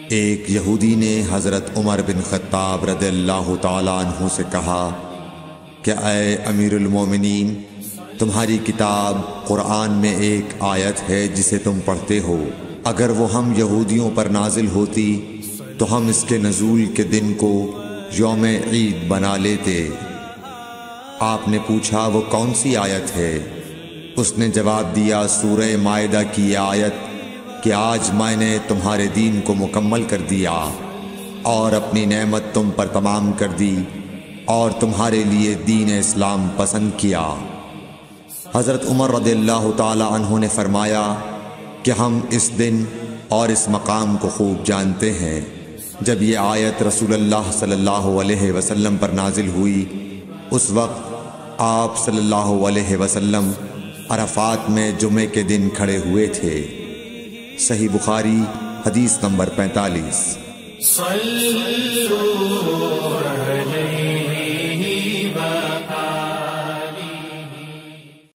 ایک یہودی نے حضرت عمر بن خطاب رضی اللہ تعالیٰ عنہ سے کہا کہ اے امیر المومنین، تمہاری کتاب قرآن میں ایک آیت ہے جسے تم پڑھتے ہو، اگر وہ ہم یہودیوں پر نازل ہوتی تو ہم اس کے نزول کے دن کو یوم عید بنا لیتے۔ آپ نے پوچھا وہ کون سی آیت ہے؟ اس نے جواب دیا سورہ مائدہ کی یہ آیت کہ آج میں نے تمہارے دین کو مکمل کر دیا اور اپنی نعمت تم پر تمام کر دی اور تمہارے لیے دین اسلام پسند کیا۔ حضرت عمر رضی اللہ تعالی عنہ نے فرمایا کہ ہم اس دن اور اس مقام کو خوب جانتے ہیں۔ جب یہ آیت رسول اللہ صلی اللہ علیہ وسلم پر نازل ہوئی، اس وقت آپ صلی اللہ علیہ وسلم عرفات میں جمعے کے دن کھڑے ہوئے تھے۔ صحیح بخاری حدیث نمبر 45۔